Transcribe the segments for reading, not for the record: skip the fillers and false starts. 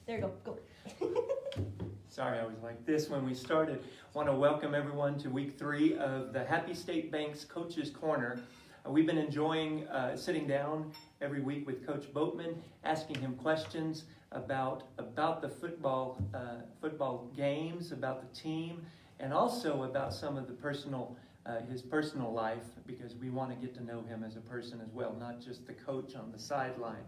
There you go. Go. Sorry, I was like this when we started. I want to welcome everyone to week 3 of the Happy State Bank's Coach's Corner. We've been enjoying sitting down every week with Coach Boatman, asking him questions about the football games, about the team, and also about some of the his personal life, because we want to get to know him as a person as well, not just the coach on the sideline.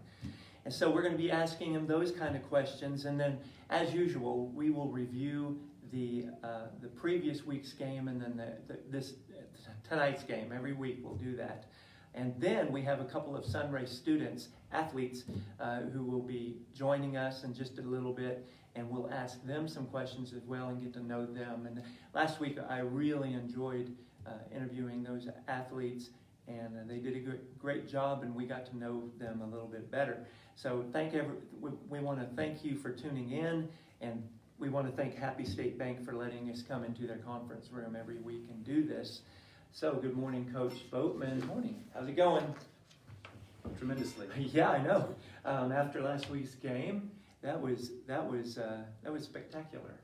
And so we're going to be asking him those kind of questions, and then, as usual, we will review the previous week's game and then tonight's game. Every week we'll do that. And then we have a couple of Sunray students, athletes, who will be joining us in just a little bit, and we'll ask them some questions as well and get to know them. And last week I really enjoyed interviewing those athletes, and they did a great job, and we got to know them a little bit better. So we want to thank you for tuning in, and we want to thank Happy State Bank for letting us come into their conference room every week and do this. So good morning, Coach Boatman. Good morning. How's it going? Tremendously. Yeah, I know. After last week's game, that was spectacular.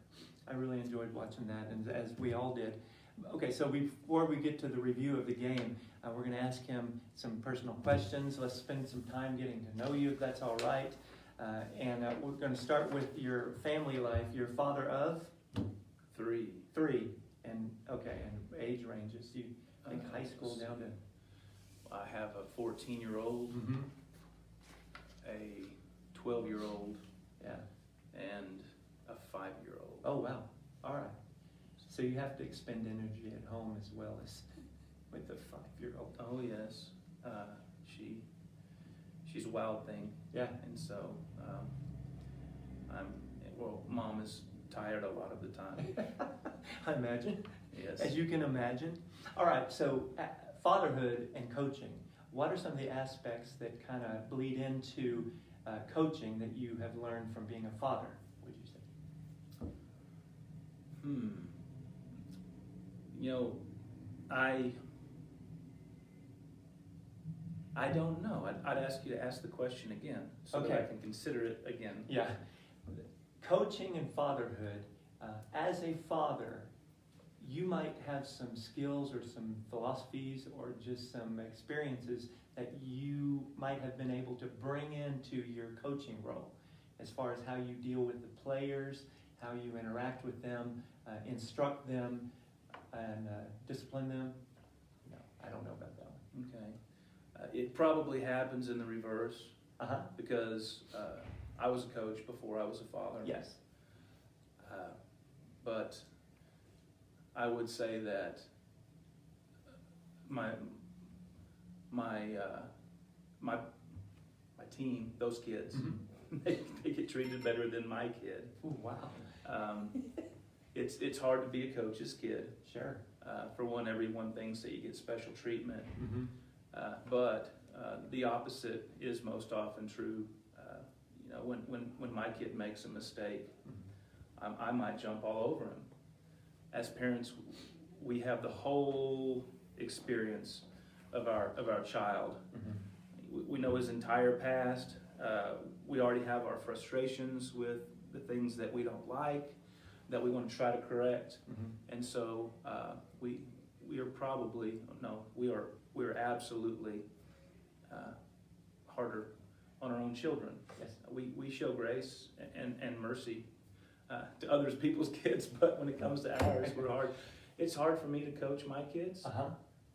I really enjoyed watching that, and as we all did. Okay, so before we get to the review of the game, we're going to ask him some personal questions. Let's spend some time getting to know you, if that's all right. And we're going to start with your family life. You're father of? 3. 3. And age ranges. You think high school down to? I have a 14-year-old, Mm-hmm. a 12-year-old, Yeah. and a 5-year-old. Oh, wow. All right. So you have to expend energy at home as well as with the 5-year-old. Oh yes, she's a wild thing. Yeah. And so Mom is tired a lot of the time. I imagine. Yes. As you can imagine. All right, so fatherhood and coaching. What are some of the aspects that kind of bleed into coaching that you have learned from being a father, would you say? You know, I don't know. I'd ask you to ask the question again so that I can consider it again. Yeah. Coaching and fatherhood. As a father, you might have some skills or some philosophies or just some experiences that you might have been able to bring into your coaching role, as far as how you deal with the players, how you interact with them, instruct them, and discipline them. No, I don't know about that one. Okay. It probably happens in the reverse. Uh-huh. Because I was a coach before I was a father. Yes. But I would say that my team, those kids, Mm-hmm. they get treated better than my kid. Ooh, wow. It's hard to be a coach's kid. Sure. For one, everyone thinks that you get special treatment. Mm-hmm. But the opposite is most often true. You know, when my kid makes a mistake, I might jump all over him. As parents, we have the whole experience of our child. Mm-hmm. We know his entire past. We already have our frustrations with the things that we don't like, that we want to try to correct. Mm-hmm. And so we are absolutely harder on our own children. Yes. We show grace and mercy to other people's kids, but when it comes to ours, we're hard. It's hard for me to coach my kids, Uh-huh.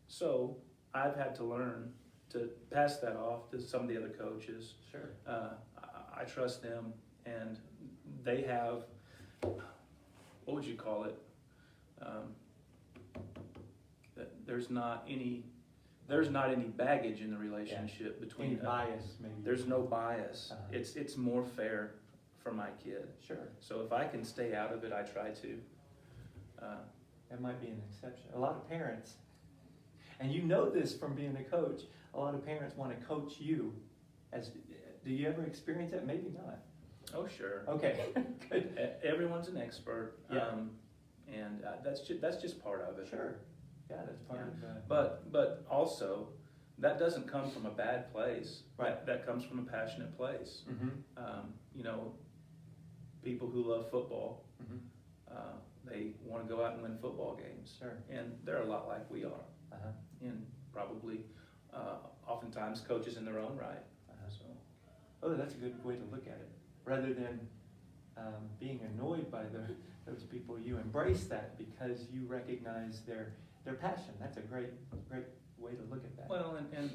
so I've had to learn to pass that off to some of the other coaches. Sure. I trust them, and they have, what would you call it? There's not any baggage in the relationship between Any bias, maybe. There's no bias. Uh-huh. It's more fair for my kid. Sure. So if I can stay out of it, I try to. That might be an exception. A lot of parents, and you know this from being a coach, a lot of parents want to coach you. Do you ever experience that? Maybe not. Oh sure. Okay. Good. Everyone's an expert. Yeah. And that's just part of it. Sure. Yeah, that's part Yeah. of But also, that doesn't come from a bad place. Right. That comes from a passionate place. Mm-hmm. You know, people who love football. Mm-hmm. They want to go out and win football games. Sure. And they're a lot like we are. Uh-huh. And probably oftentimes coaches in their own right. Uh-huh. So, Oh, that's a good way to look at it. Rather than being annoyed by those people, you embrace that because you recognize their passion. That's a great way to look at that. well, and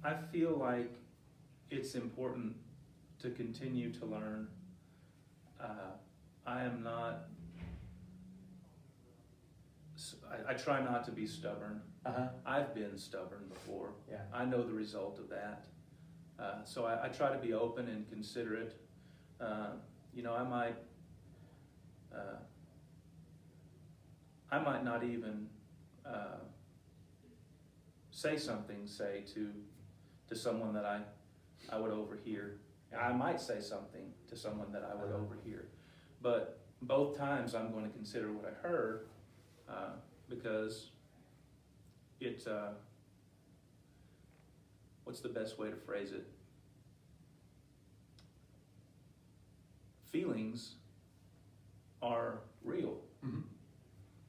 I feel like it's important to continue to learn. I am not, I try not to be stubborn. Uh-huh. I've been stubborn before. Yeah. I know the result of that. So I try to be open and considerate. I might not even say something, to someone that I would overhear. I might say something to someone that I would overhear. But both times I'm going to consider what I heard because it, what's the best way to phrase it? Feelings are real. Mm-hmm.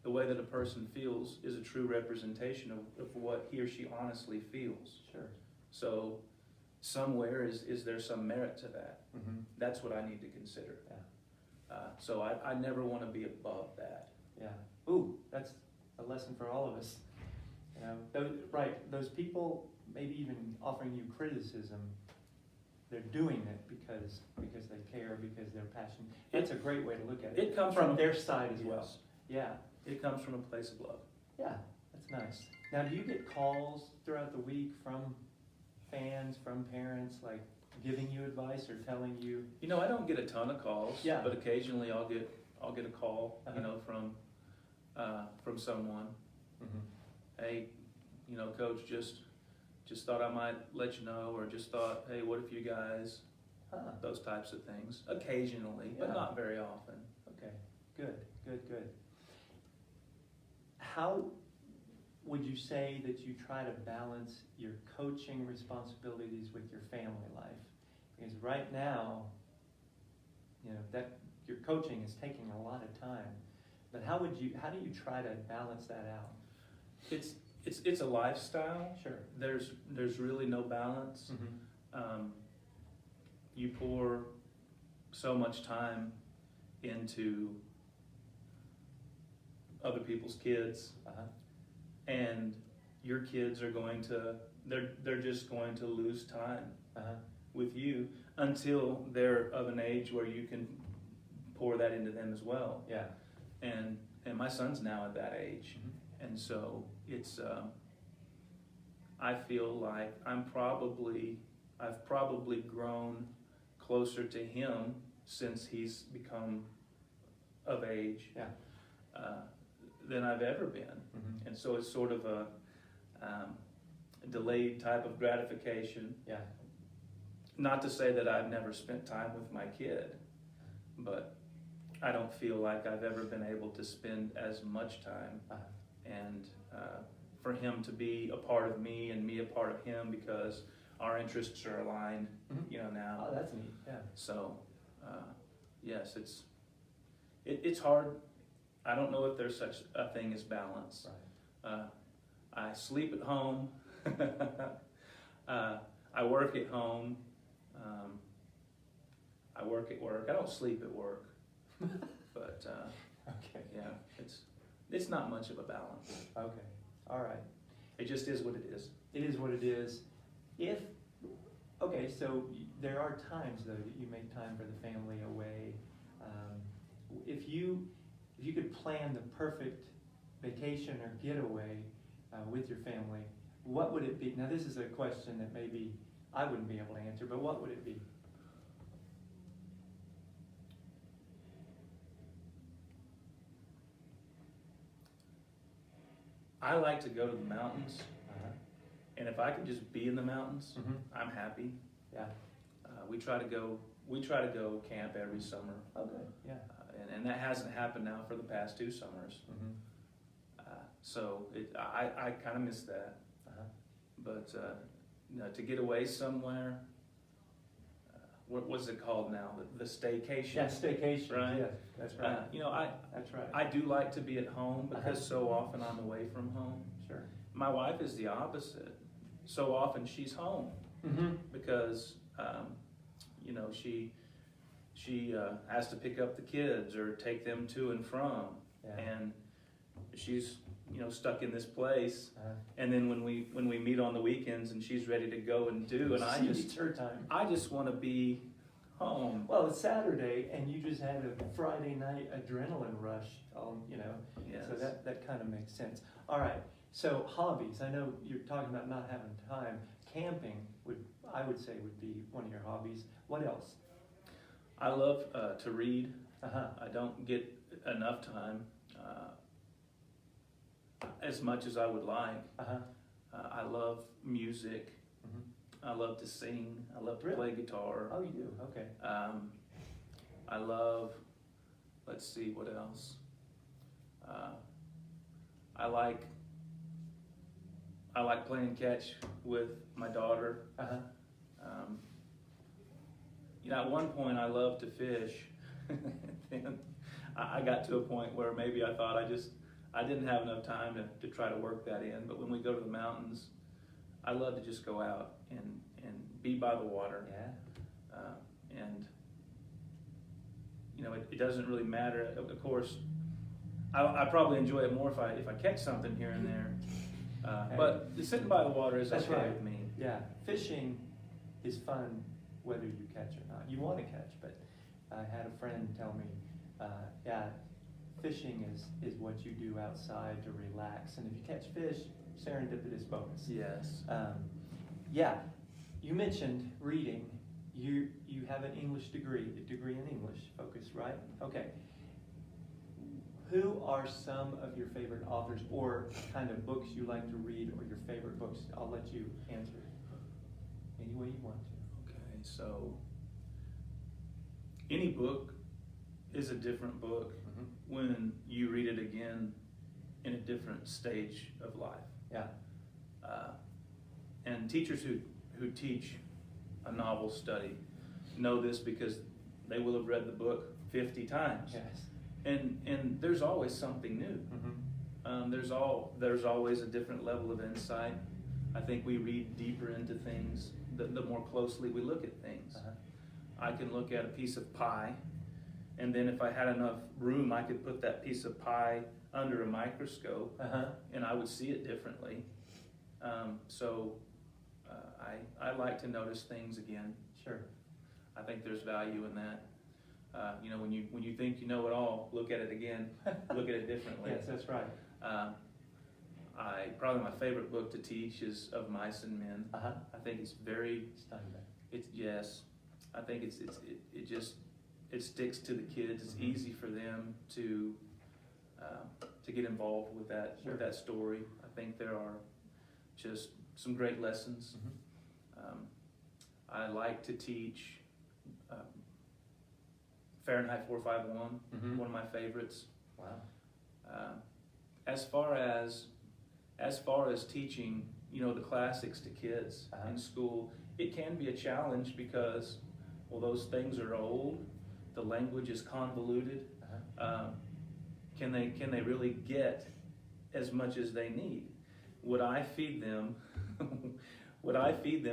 The way that a person feels is a true representation of what he or she honestly feels. Sure. So somewhere is there some merit to that? Mm-hmm. That's what I need to consider. Yeah. So I never want to be above that. Yeah. Ooh, that's a lesson for all of us. You know, those people maybe even offering you criticism, they're doing it because they care, because they're passionate. That's a great way to look at it. It comes from their side as yes. well. Yeah. It comes from a place of love. Yeah, that's nice. Now, do you get calls throughout the week from fans, from parents, like giving you advice or telling you? You know, I don't get a ton of calls, Yeah. but occasionally I'll get a call, Uh-huh. from someone. Mm-hmm. Hey, coach, just thought I might let you know, or just thought, hey, what if you guys, Huh. those types of things, occasionally, but Yeah. not very often. Okay, good. How would you say that you try to balance your coaching responsibilities with your family life? Because right now, that your coaching is taking a lot of time. But how do you try to balance that out? It's a lifestyle. Sure. There's really no balance. Mm-hmm. You pour so much time into other people's kids, Uh-huh. and your kids are they're just going to lose time Uh-huh. with you until they're of an age where you can pour that into them as well. Yeah. And my son's now at that age, Mm-hmm. and so it's I feel like I've probably grown closer to him since he's become of age. Yeah. Than I've ever been. Mm-hmm. And so it's sort of a delayed type of gratification. Yeah. Not to say that I've never spent time with my kid, but I don't feel like I've ever been able to spend as much time. Uh-huh. And for him to be a part of me and me a part of him, because our interests are aligned, Mm-hmm. now. Oh, that's neat. Yeah. So, yes, it's hard. I don't know if there's such a thing as balance. Right. I sleep at home. I work at home. I work at work. I don't sleep at work. But Okay. yeah, it's not much of a balance. Okay. All right. It just is what it is. It is what it is. So there are times though that you make time for the family away. If you could plan the perfect vacation or getaway with your family, what would it be? Now this is a question that maybe I wouldn't be able to answer, but what would it be? I like to go to the mountains, Uh-huh. and if I could just be in the mountains, Mm-hmm. I'm happy. Yeah. We try to go camp every summer, Okay. Yeah. and that hasn't happened now for the past 2 summers. Mm-hmm. So I kind of miss that. Uh-huh. But to get away somewhere, what was it called now? The staycation. Yeah, staycation. Right. Yeah, that's right. You know, That's right. I do like to be at home because so often I'm away from home. Sure. My wife is the opposite. So often she's home Mm-hmm. because, you know, she has to pick up the kids or take them to and from. Yeah. And she's, you know, stuck in this place. Uh-huh. And then when we meet on the weekends and she's ready to go and do, and It's her time. I just want to be home. Well, it's Saturday, and you just had a Friday night adrenaline rush. You know, Yes. so that kind of makes sense. All right. So hobbies. I know you're talking about not having time. Camping I would say would be one of your hobbies. What else? I love to read. Uh-huh. I don't get enough time as much as I would like. Uh-huh. I love music. Mm-hmm. I love to sing. I love to Really? play guitar. Oh, you do? Okay. I love, let's see, what else? I like playing catch with my daughter. Uh-huh. You know, at one point I loved to fish. Then I got to a point where maybe I thought I didn't have enough time to try to work that in. But when we go to the mountains, I love to just go out and be by the water. Yeah. And you know, it doesn't really matter. Of course, I probably enjoy it more if I catch something here and there. But sitting by the water is That's okay right. with me. Yeah. Fishing is fun whether you catch or not. You want to catch, but I had a friend tell me, yeah, fishing is what you do outside to relax. And if you catch fish, serendipitous bonus. Yes. Yeah. You mentioned reading. You have an English degree, a degree in English focus, right? Okay. Who are some of your favorite authors or kind of books you like to read or your favorite books? I'll let you answer any way you want to. Okay, so any book is a different book Mm-hmm. when you read it again in a different stage of life. Yeah. And teachers who teach a novel study know this because they will have read the book 50 times. Yes. And there's always something new. Mm-hmm. There's always a different level of insight. I think we read deeper into things the more closely we look at things. Uh-huh. I can look at a piece of pie, and then if I had enough room, I could put that piece of pie under a microscope, Uh-huh. and I would see it differently. I like to notice things again. Sure. I think there's value in that. You know, when you think you know it all, look at it again, look at it differently. Yes, that's right. Probably my favorite book to teach is Of Mice and Men. Uh-huh. I think it's very, Steinbeck. yes, I think it sticks to the kids. It's Mhm. easy for them to get involved with that Sure. story. I think there are just some great lessons. Mm-hmm. I like to teach Fahrenheit 451, Mhm. one of my favorites. Wow. As far as teaching, you know, the classics to kids Uh-huh. in school, it can be a challenge because, well, those things are old, the language is convoluted. Uh-huh. Can they really get as much as they need? Would I feed them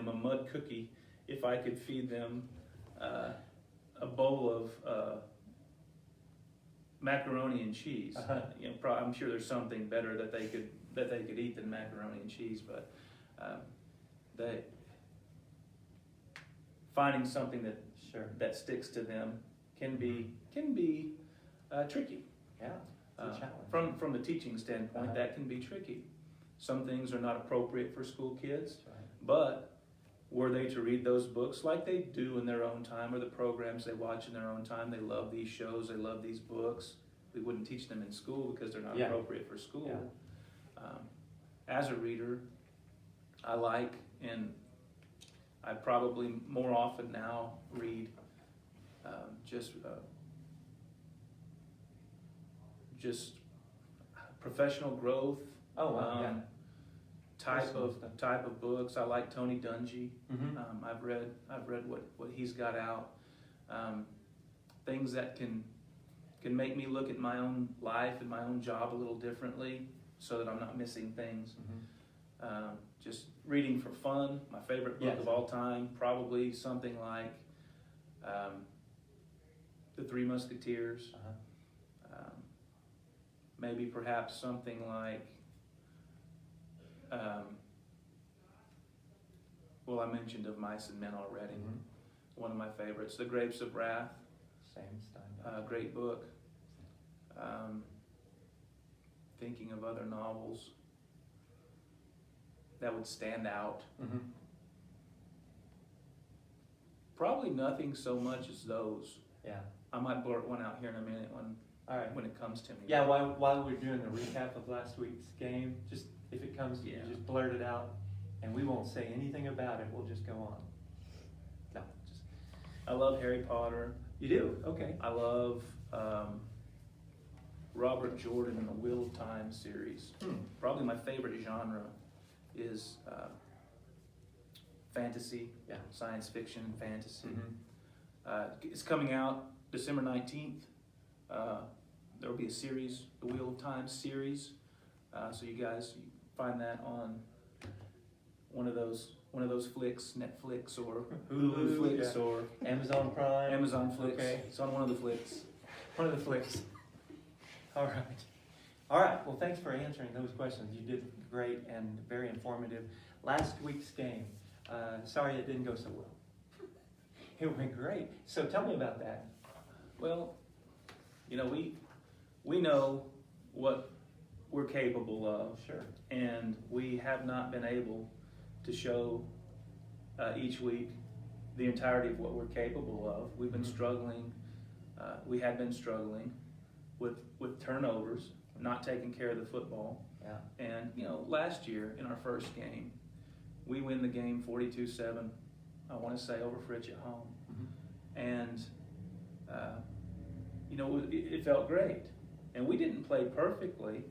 a mud cookie if I could feed them a bowl of macaroni and cheese? Uh-huh. You know, I'm sure there's something better that they could eat than macaroni and cheese, but finding something Sure. that sticks to them can be tricky. Yeah. It's a challenge. From a teaching standpoint, Uh-huh. that can be tricky. Some things are not appropriate for school kids, That's right. but were they to read those books like they do in their own time, or the programs they watch in their own time, they love these shows, they love these books, we wouldn't teach them in school because they're not Yeah. appropriate for school. Yeah. As a reader, I like, and I probably more often now read just professional growth, Oh, wow. Yeah. Personal stuff. type of books. I like Tony Dungy. Mm-hmm. I've read what he's got out. Things that can make me look at my own life and my own job a little differently, so that I'm not missing things. Mm-hmm. Just reading for fun. My favorite book Yes. of all time, probably something like The Three Musketeers. Uh-huh. Maybe perhaps something like, well, I mentioned Of Mice and Men already. Mm-hmm. One of my favorites, The Grapes of Wrath. Same Steinbeck. Great book. Thinking of other novels that would stand out. Mm-hmm. Probably nothing so much as those. Yeah. I might blurt one out here in a minute All right. when it comes to me. Yeah, while we're doing the recap of last week's game, just if it comes to you, Yeah. just blurt it out, and we won't say anything about it. We'll just go on. No, just I love Harry Potter. you do. Okay. I love Robert Jordan and the Wheel of Time series. Probably my favorite genre is fantasy, Yeah. science fiction and fantasy. Mm-hmm. It's coming out December 19th. There will be a series, the Wheel of Time series. So you guys find that on one of those flicks, Netflix or Hulu flicks yeah. or Amazon Prime. Amazon flicks. Okay. It's on one of the flicks. One of the flicks. All right. All right. Well, thanks for answering those questions. You did great and very informative. Last week's game. Sorry it didn't go so well. It went great. So tell me about that. Well, we know what we're capable of, Sure. and we have not been able to show each week the entirety of what we're capable of. We've been Mhm. struggling. We had been struggling with turnovers, not taking care of the football. Yeah. And last year in our first game, we win the game 42-7. I want to say over Fritch at home, Mm-hmm. and it felt great. And we didn't play perfectly,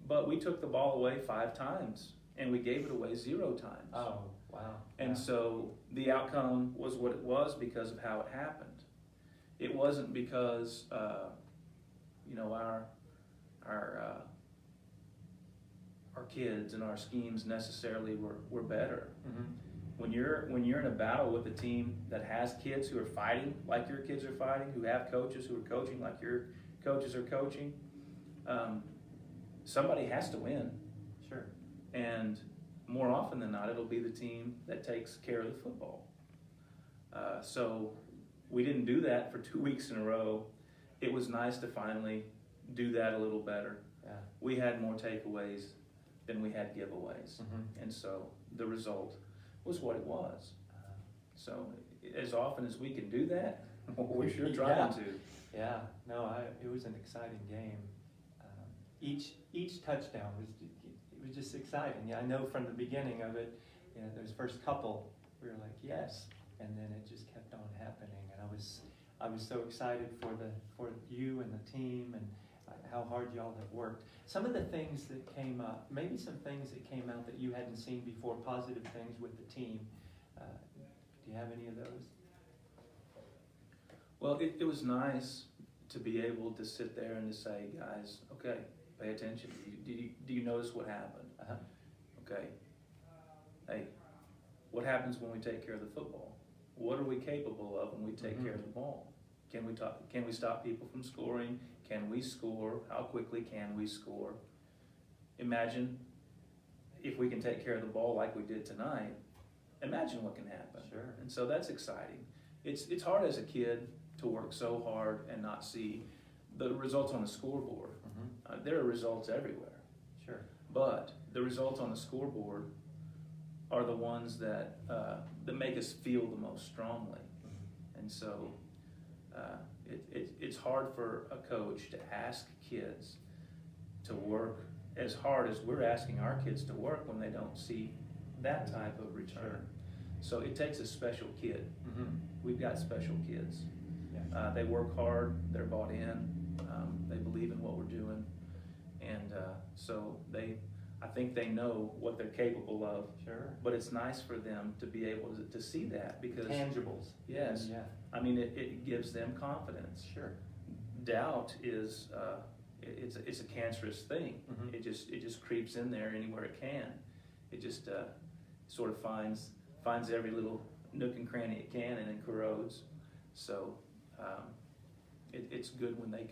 but we took the ball away 5 times, and we gave it away 0 times. Oh, wow. And so the outcome was what it was because of how it happened. It wasn't because our kids and our schemes necessarily were better. Mm-hmm. When you're in a battle with a team that has kids who are fighting like your kids are fighting, who have coaches who are coaching like your coaches are coaching, somebody has to win. Sure. And more often than not, it'll be the team that takes care of the football. So we didn't do that for 2 weeks in a row. It was nice to finally do that a little better. Yeah. We had more takeaways than we had giveaways. Mm-hmm. And so the result was what it was. So as often as we can do that, we're sure trying to. Yeah. No, it was an exciting game. Each touchdown was just exciting. Yeah, I know from the beginning of it, those first couple, we were like, yes, and then it just kept on happening, and I was so excited for you and the team and how hard y'all have worked. Some of the things that came up, maybe some things that came out that you hadn't seen before, positive things with the team. Do you have any of those? Well, it was nice to be able to sit there and to say, guys, okay, pay attention. Do you notice what happened? Uh-huh. Okay. Hey, what happens when we take care of the football? What are we capable of when we take Mm-hmm. care of the ball? Can we stop people from scoring? Can we score? How quickly can we score? Imagine if we can take care of the ball like we did tonight. Imagine what can happen. Sure. And so that's exciting. It's hard as a kid to work so hard and not see the results on the scoreboard. Mm-hmm. There are results everywhere, Sure. but the results on the scoreboard are the ones that make us feel the most strongly. Mm-hmm. And so it's hard for a coach to ask kids to work as hard as we're asking our kids to work when they don't see that type of return. Sure. So it takes a special kid. Mm-hmm. We've got special kids. Yeah. They work hard, they're bought in, they believe in what we're doing, And so I think they know what they're capable of. Sure. But it's nice for them to be able to see that because, Tangibles. yes, Yeah. I mean, it gives them confidence. Sure. Doubt is, it's a cancerous thing. Mhm. It just creeps in there anywhere it can. It just sort of finds every little nook and cranny it can and then corrodes. So it's good when they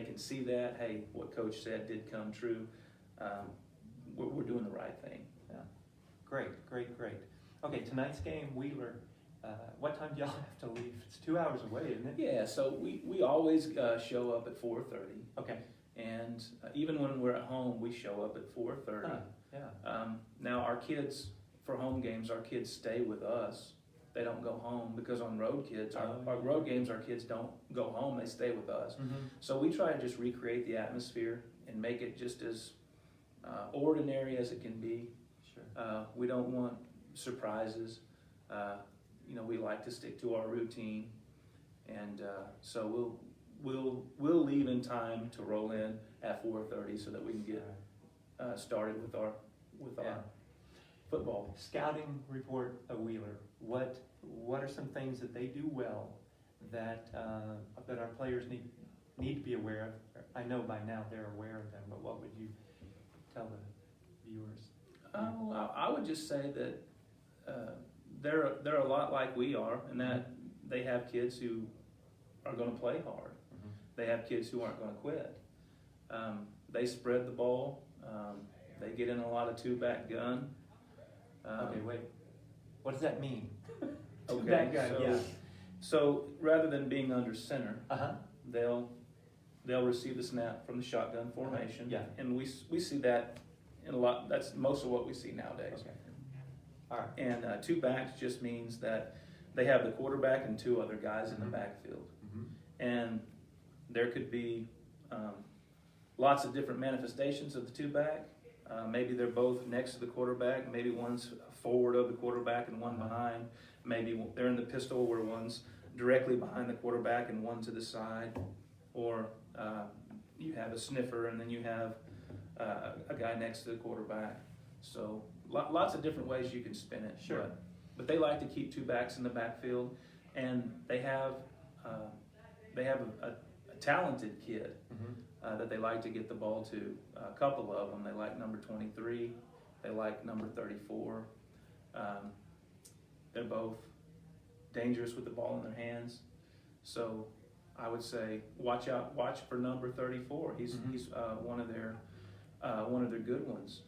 can see that, hey, what coach said did come true. We're doing the right thing. Yeah. Great. Okay, tonight's game, Wheeler. What time do y'all have to leave? It's 2 hours away, isn't it? Yeah, so we always show up at 4:30, Okay. and even when we're at home, we show up at 4:30. Yeah. Now our kids, for home games, our kids stay with us. They don't go home because on road kids, our road games, our kids don't go home. They stay with us. Mm-hmm. So we try to just recreate the atmosphere and make it just as ordinary as it can be. Sure. We don't want surprises. We like to stick to our routine, and so we'll leave in time to roll in at 4:30 so that we can get started with our football. Scouting report of Wheeler. What are some things that they do well that our players need to be aware of? I know by now they're aware of them, but what would you tell the viewers? I would just say that they're a lot like we are, in that they have kids who are going to play hard. Mm-hmm. They have kids who aren't going to quit. They spread the ball. They get in a lot of two-back gun. Okay, wait. What does that mean? Okay, Two-back gun, so, yeah. so rather than being under center, Uh-huh. they'll receive the snap from the shotgun formation. Yeah. And we see that in a lot. That's most of what we see nowadays. Okay. All right. And two backs just means that they have the quarterback and two other guys in Mhm. the backfield. Mm-hmm. And there could be lots of different manifestations of the two back. Maybe they're both next to the quarterback. Maybe one's forward of the quarterback and one behind. Maybe they're in the pistol where one's directly behind the quarterback and one to the side. Or you have a sniffer and then you have a guy next to the quarterback. So lots of different ways you can spin it. Sure. But they like to keep two backs in the backfield, and they have a talented kid Mm-hmm. that they like to get the ball to. A couple of them. They like number 23. They like number 34. They're both dangerous with the ball in their hands. So I would say watch for number 34. He's one of their good ones.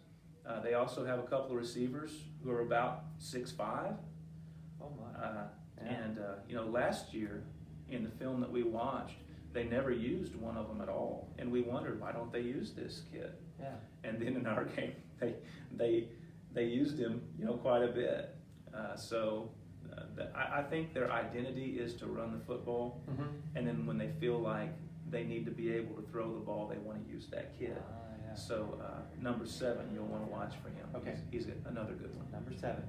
They also have a couple of receivers who are about 6'5". Oh my. And last year in the film that we watched, they never used one of them at all, and we wondered, why don't they use this kid? Yeah. And then in our game, they used him, quite a bit. I think their identity is to run the football, Mm-hmm. and then when they feel like they need to be able to throw the ball, they want to use that kid. Yeah. So number 7, you'll want to watch for him. Okay. He's another good one. Number 7.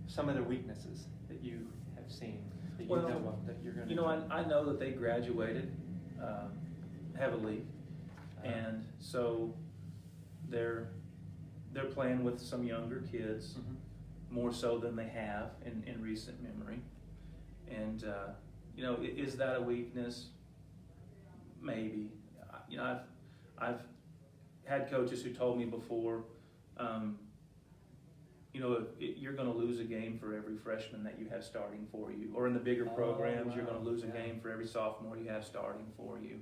Some of the weaknesses that you have seen that Well, you know of that you're going to. I know that they graduated heavily, and so they're playing with some younger kids, Mm-hmm. more so than they have in recent memory. And is that a weakness? Maybe. I've had coaches who told me before, you're going to lose a game for every freshman that you have starting for you. Or in the bigger programs, you're going to lose a game for every sophomore you have starting for you.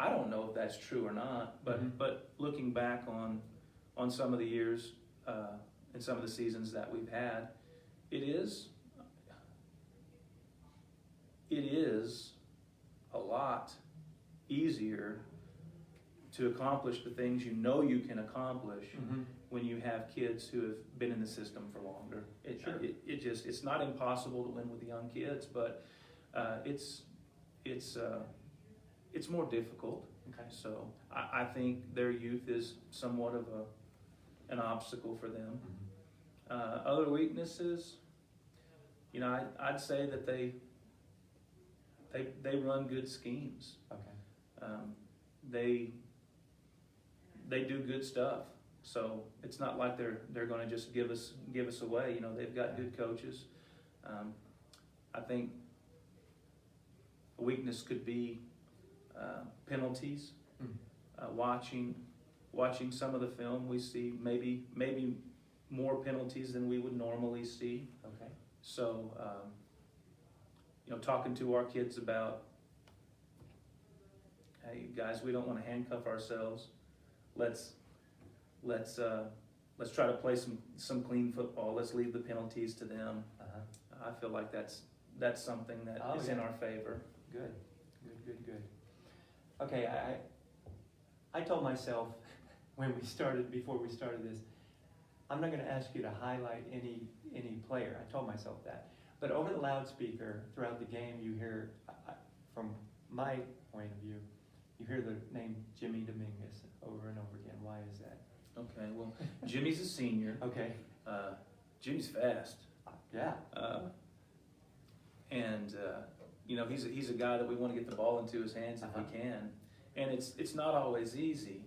I don't know if that's true or not, but looking back on some of the years and some of the seasons that we've had, it is a lot easier to accomplish the things you can accomplish Mm-hmm. when you have kids who have been in the system for longer. Sure. It's not impossible to win with young kids, but it's more difficult. Okay. So I think their youth is somewhat of an obstacle for them. Mm-hmm. Other weaknesses, I'd say that they run good schemes. Okay. They do good stuff. So it's not like they're going to just give us away. You know, they've got good coaches. I think a weakness could be penalties. Watching some of the film, we see maybe more penalties than we would normally see. Okay. So you know, talking to our kids about, hey guys, we don't want to handcuff ourselves. Let's try to play some clean football. Let's leave the penalties to them. I feel like that's something that is in our favor. Good. Okay, I told myself before we started this, I'm not going to ask you to highlight any player. I told myself that. But over the loudspeaker throughout the game, you hear, from my point of view, you hear the name Jimmy Dominguez over and over again. Why is that? Okay, well, Jimmy's a senior. Okay. Jimmy's fast. Yeah. And you know, he's a guy that we want to get the ball into his hands if we can. And it's not always easy.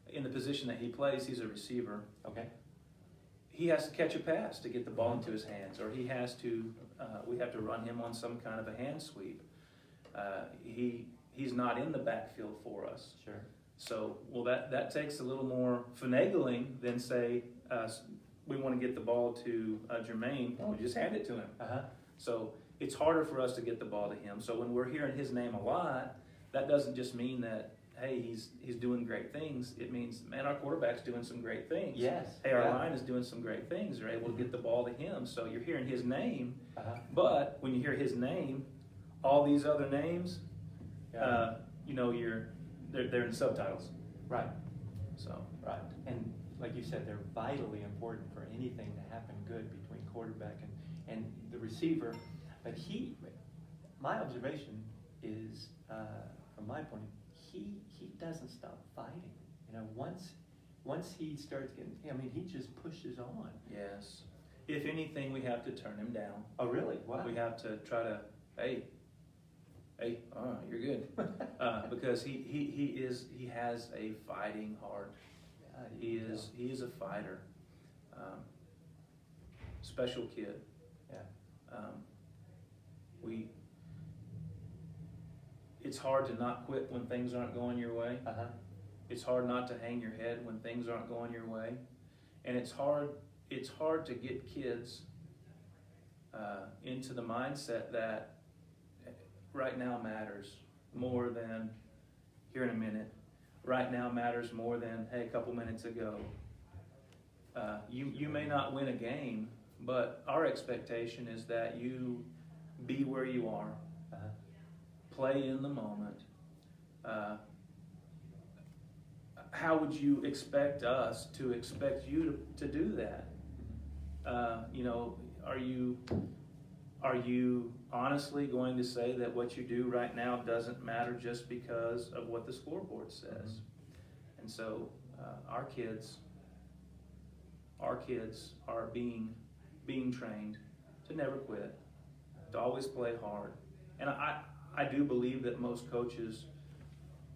In the position that he plays, he's a receiver. Okay. He has to catch a pass to get the ball into his hands, or he has to. We have to run him on some kind of a hand sweep. He's not in the backfield for us. Sure. So, well, that takes a little more finagling than say we want to get the ball to Jermaine. We just hand it to him. So it's harder for us to get the ball to him. So when we're hearing his name a lot, that doesn't just mean that, hey, he's doing great things. It means, man, our quarterback's doing some great things. Yes. Hey, our line is doing some great things. They're able to get the ball to him. So you're hearing his name, but when you hear his name, all these other names, you know, they're in subtitles. Right. So. Right. And like you said, they're vitally important for anything to happen good between quarterback and the receiver. But my observation is, from my point, he doesn't stop fighting. You know, once he starts getting, he just pushes on. Yes. If anything, we have to turn him down. Oh, really? Wow. We have to try to, hey, you're good, because he has a fighting heart. He is a fighter. Special kid. Yeah. It's hard to not quit when things aren't going your way. It's hard not to hang your head when things aren't going your way, and it's hard to get kids into the mindset that right now matters more than here in a minute. Right now matters more than, hey, a couple minutes ago. You may not win a game, but our expectation is that you be where you are, play in the moment. How would you expect us to expect you to do that? You know, are you honestly going to say that what you do right now doesn't matter just because of what the scoreboard says? And so our kids are being trained to never quit, to always play hard. And I do believe that most coaches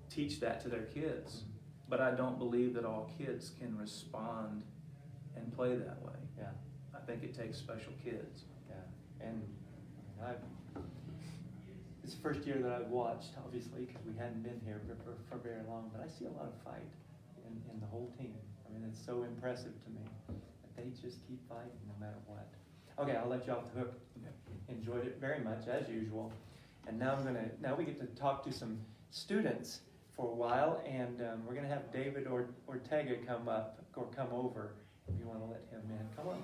teach that to their kids, but I don't believe that all kids can respond and play that way. Yeah. I think it takes special kids. Yeah. And it's the first year that I've watched, obviously, because we hadn't been here for very long, but I see a lot of fight in the whole team. I mean, it's so impressive to me that they just keep fighting no matter what. Okay, I'll let you off the hook. Enjoyed it very much, as usual. And now we get to talk to some students for a while, and we're gonna have David Ortega come over. If you want to let him in, come on.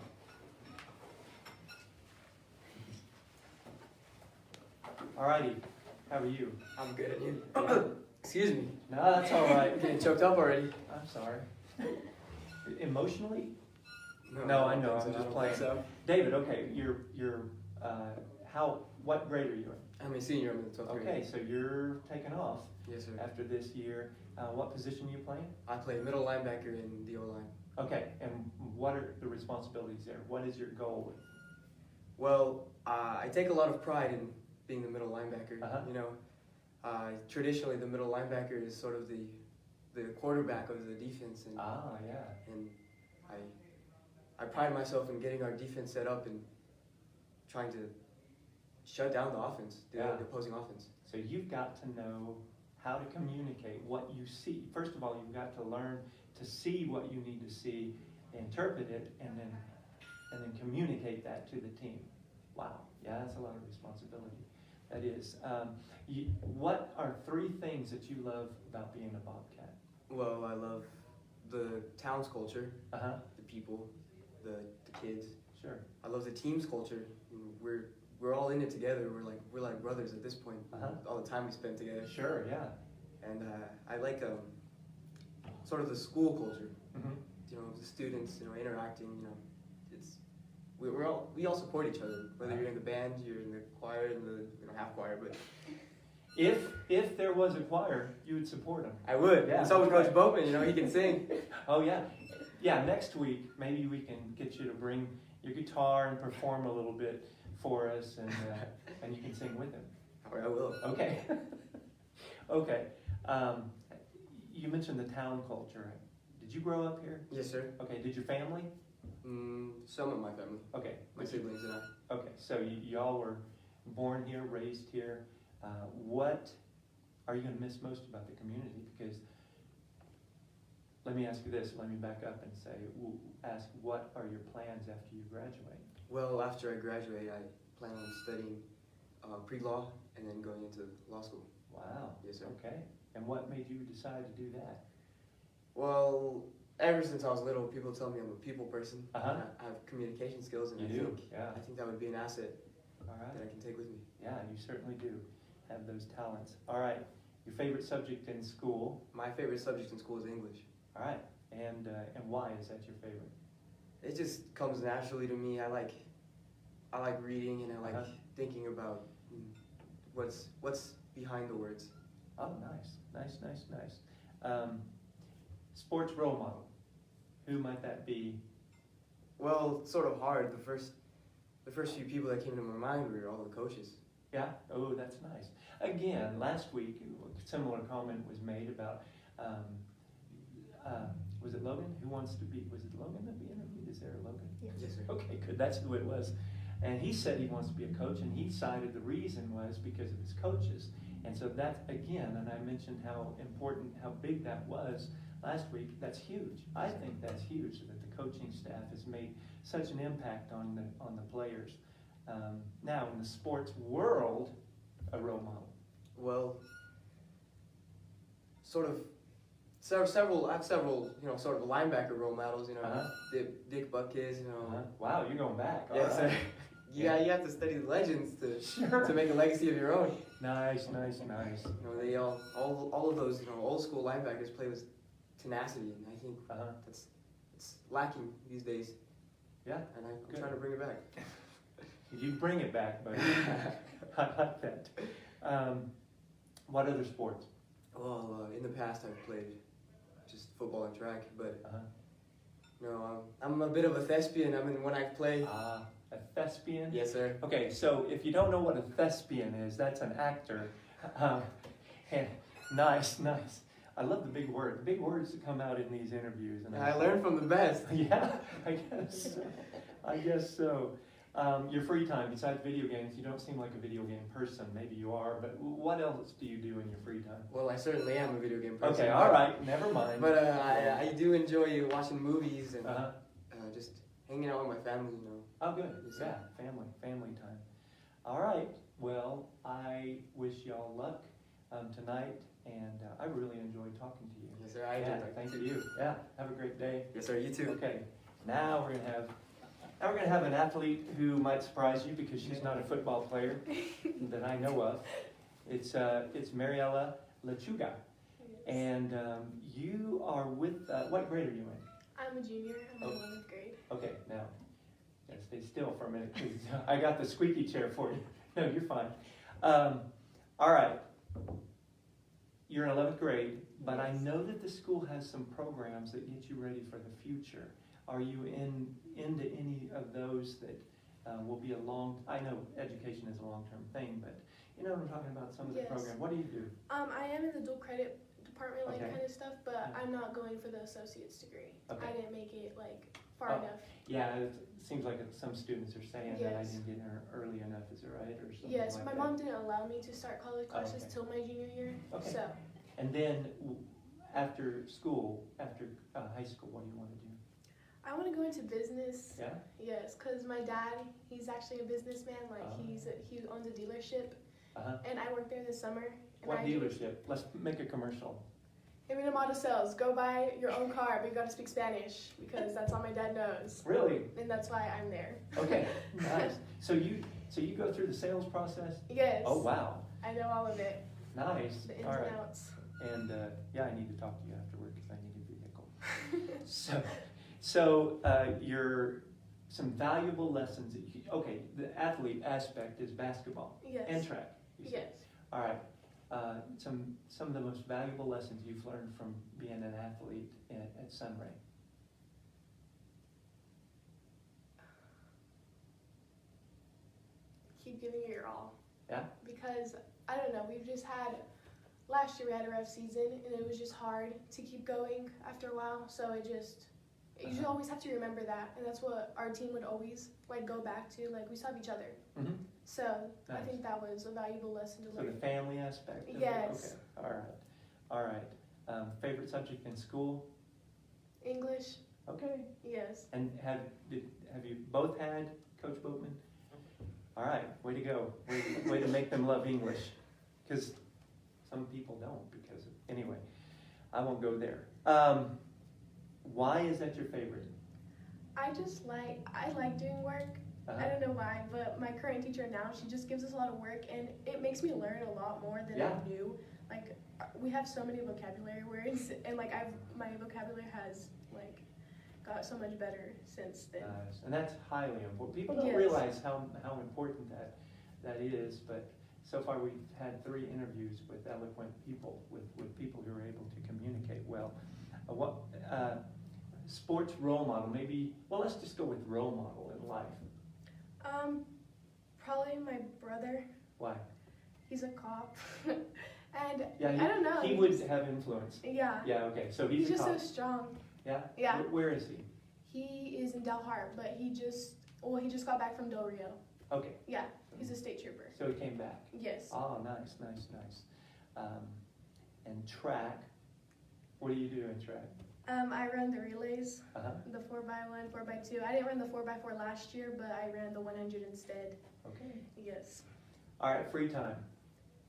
Alrighty, how are you? I'm good. You? Excuse me. No, that's all right. I'm getting choked up already. I'm sorry. Emotionally? No, I don't know. think I'm so. just I don't playing. think so. David, okay, what grade are you in? I'm a senior. I'm in the 12th grade. Okay, so you're taking off Yes, sir. after this year. What position are you playing? I play middle linebacker in the O-line. Okay, and what are the responsibilities there? What is your goal? Well, I take a lot of pride in being the middle linebacker. Uh-huh. You know, Traditionally, the middle linebacker is sort of the quarterback of the defense, and Yeah. and I pride myself in getting our defense set up and trying to shut down the offense, the opposing offense. So you've got to know how to communicate what you see. First of all, you've got to learn to see what you need to see, interpret it, and then communicate that to the team. Wow, yeah, that's a lot of responsibility. That is. What are 3 things that you love about being a Bobcat? Well, I love the town's culture, Uh-huh, the people, the kids. sure. I love the team's culture. We're all in it together. We're like brothers at this point. Uh-huh. All the time we spend together. Sure, yeah. And I like sort of the school culture. Mm-hmm. You know, the students, interacting. It's we all support each other. Whether you're in the band, you're in the choir, in the half choir. But If there was a choir, you would support them. I would. Yeah. And so would Coach Boatman. He can sing. Oh yeah, yeah. Next week, maybe we can get you to bring your guitar and perform a little bit for us, and you can sing with him. All right, I will. Okay. Okay. You mentioned the town culture. Did you grow up here? Yes, sir. Okay. Did your family? Some of my family, Okay. my siblings and I. Okay. So y'all were born here, raised here. What are you going to miss most about the community? Because let me ask you this. Let me back up and ask, what are your plans after you graduate? Well, after I graduate, I plan on studying pre-law and then going into law school. Wow. Yes, sir. Okay. And what made you decide to do that? Well, ever since I was little, people tell me I'm a people person. Uh-huh. I have communication skills, and You do, yeah. I think that would be an asset All right. that I can take with me. Yeah, you certainly do have those talents. All right. Your favorite subject in school? My favorite subject in school is English. All right. And why is that your favorite? It just comes naturally to me. I like reading, and I like Uh-huh. thinking about what's behind the words. Oh, nice. Sports role model. Who might that be? Well, it's sort of hard. The first few people that came to my mind were all the coaches. Yeah? Oh, that's nice. Again, last week, a similar comment was made about, was it Logan? Was it Logan that we interviewed? Is there a Logan? Yes, sir. Okay, good. That's who it was. And he said he wants to be a coach, and he cited the reason was because of his coaches. And so that, again, and I mentioned how important, how big that was last week. That's huge. I think that's huge that the coaching staff has made such an impact on the players. Now, in the sports world, a role model. Well, sort of. Several. I have several. Sort of linebacker role models. Uh-huh. Dick Butkus. Wow, you're going back. All Yes, right. sir. Yeah, you have to study the legends to Sure. make a legacy of your own. Nice. They all of those old school linebackers play with tenacity, and I think Uh-huh. it's lacking these days. Yeah, And I'm Good. trying to bring it back. you bring it back, buddy. I like that. What other sports? Well, in the past I've played just football and track, but Uh-huh. I'm a bit of a thespian. I mean, when I play. A thespian? Yes, sir. Okay, so if you don't know what a thespian is, that's an actor. And nice. I love the big word. The big words that come out in these interviews. And I learned from the best. Yeah, I guess so. Your free time, besides video games, you don't seem like a video game person. Maybe you are, but what else do you do in your free time? Well, I certainly am a video game person. Okay, all right, never mind. But I do enjoy watching movies and Uh-huh. just hanging out with my family. Oh, good. Yeah, family time. All right. Well, I wish y'all luck tonight, and I really enjoyed talking to you. Yes, sir. I Yeah, enjoyed that. thank you. Yeah, have a great day. Yes, sir. You too. Okay. Now we're gonna have an athlete who might surprise you because she's not a football player that I know of. It's Mariela Lechuga, and you are with what grade are you in? I'm a junior. I'm in 11th grade. Okay, now, stay still for a minute, please. I got the squeaky chair for you. No, you're fine. All right. You're in 11th grade, but I know that the school has some programs that get you ready for the future. Are you into any of those that will be I know education is a long-term thing, but you know what I'm talking about, some of the Yes. program. What do you do? I am in the dual credit department, like Okay. kind of stuff, but Yeah. I'm not going for the associate's degree. Okay. I didn't make it like far Oh. enough. Yeah, it seems like some students are saying that I Yes. didn't get in early enough, is it right, or something Yes, like my that? mom didn't allow me to start college classes okay. till my junior year. Okay. So And then after school, after high school, what do you want to do? I want to go into business. Yeah? Yes, because my dad, he's actually a businessman. Like Oh. he owns a dealership, Uh-huh. and I work there this summer. And What I dealership? Let's make a commercial. Eminem Auto Sales. Go buy your own car, but you got to speak Spanish because that's all my dad knows, Really? and that's why I'm there. Okay, nice. So you go through the sales process? Yes. Oh, wow. I know all of it, Nice. the ins All and right. outs. And yeah, I need to talk to you afterward because I need a vehicle. So some valuable lessons. Okay, the athlete aspect is basketball Yes. and track. You said. Yes. All right. Some of the most valuable lessons you've learned from being an athlete at Sunray. Keep giving it your all. Yeah? Because I don't know, last year we had a rough season and it was just hard to keep going after a while. So you just always have to remember that, and that's what our team would always like go back to. Like we saw each other. Mm-hmm. So I Nice. think that was a valuable lesson to So the learn. family aspect of it? Yes. Okay. All right. Favorite subject in school? English, Okay. yes. And have you both had Coach Boatman? All right, way to go. Way to make them love English. Because some people don't anyway, I won't go there. Why is that your favorite? I like doing work. I Uh-huh. don't know why, but my current teacher now, she just gives us a lot of work, and it makes me learn a lot more than Yeah. I knew. Like we have so many vocabulary words, and like my vocabulary has like got so much better since then. Nice. And that's highly important. People don't Yes. realize how important that is, but so far we've had 3 interviews with eloquent people, with people who are able to communicate well. Sports role model, maybe, well, let's just go with role model in life. Probably my brother. Why? He's a cop, and Yeah, I don't know. He would have influence. Yeah. Yeah, okay, so He's he's a just cop. so strong. Yeah? Yeah. Where is he? He is in Del Hart, but he just got back from Del Rio. Okay, Yeah, he's a state trooper. so he came back. Yes. Oh, nice. And track, what do you do in track? I run the relays, Uh-huh, the 4x1, 4x2. I didn't run the 4x4 last year, but I ran the 100 instead. okay. Yes. All right, free time.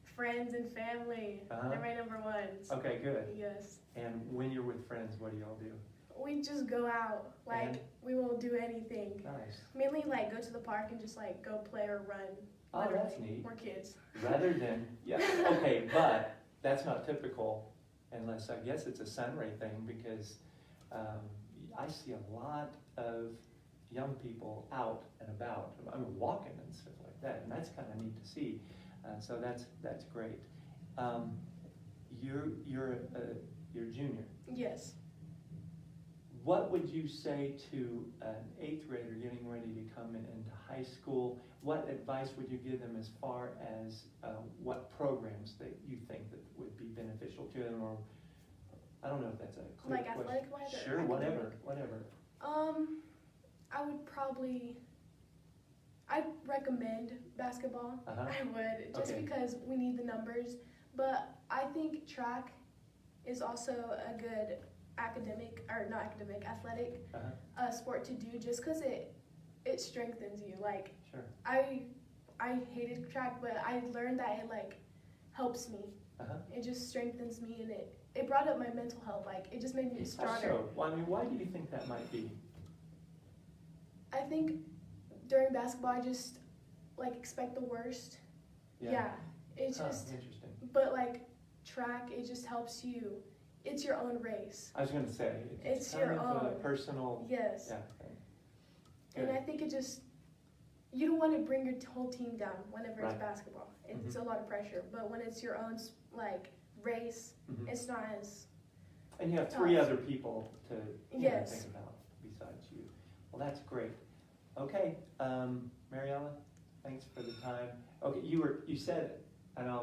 Friends and family, Uh-huh. they're my number ones. Okay, good. Yes. And when you're with friends, what do y'all do? We just go out, like And? we will do anything. Nice. Mainly like go to the park and just like go play or run. Oh, that's Literally. neat. We're kids. Rather than, yeah, okay, but that's not typical unless, I guess it's a Sunray thing, because I see a lot of young people out and about. I mean, walking and stuff like that, and that's kind of neat to see. So that's great. You're junior. Yes. What would you say to an 8th grader getting ready to come into high school? What advice would you give them as far as what programs that you think that would be beneficial to them, or I don't know if that's a clear Like question. athletic-wise or Sure, whatever. I'd recommend basketball. Uh-huh. I would, just Okay. because we need the numbers. But I think track is also a good athletic Uh-huh. sport to do, just because it strengthens you. Like Sure. I hated track, but I learned that it like helps me. Uh-huh. It just strengthens me, and it brought up my mental health. Like it just made me How stronger. so? Well, I mean, why do you think that might be? I think during basketball, I just like expect the worst. Yeah. It's Huh, just, interesting. but like track, it just helps you. It's your own race. I was going to say It's kind your of a own. personal. Yes. Yeah. Thing. And Good. I think you don't want to bring your whole team down whenever it's Right. basketball. It's Mhm. a lot of pressure. But when it's your own like race, Mhm. it's not as. And you have 3 tough. other people to Yes. think about besides you. Well, that's great. Okay, Mariella, thanks for the time. Okay, you said it, and I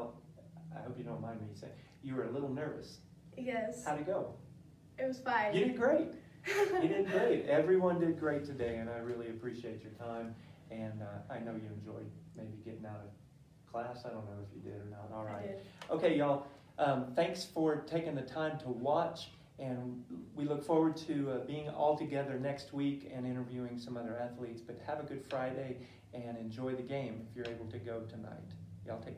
hope you don't mind me saying, you were a little nervous. Yes, How'd it go? it was fine. You did great. You did great. Everyone did great today, and I really appreciate your time. And I know you enjoyed maybe getting out of class. I don't know if you did or not. All I right. did. Okay, y'all. Thanks for taking the time to watch, and we look forward to being all together next week and interviewing some other athletes. But have a good Friday and enjoy the game if you're able to go tonight. Y'all take care.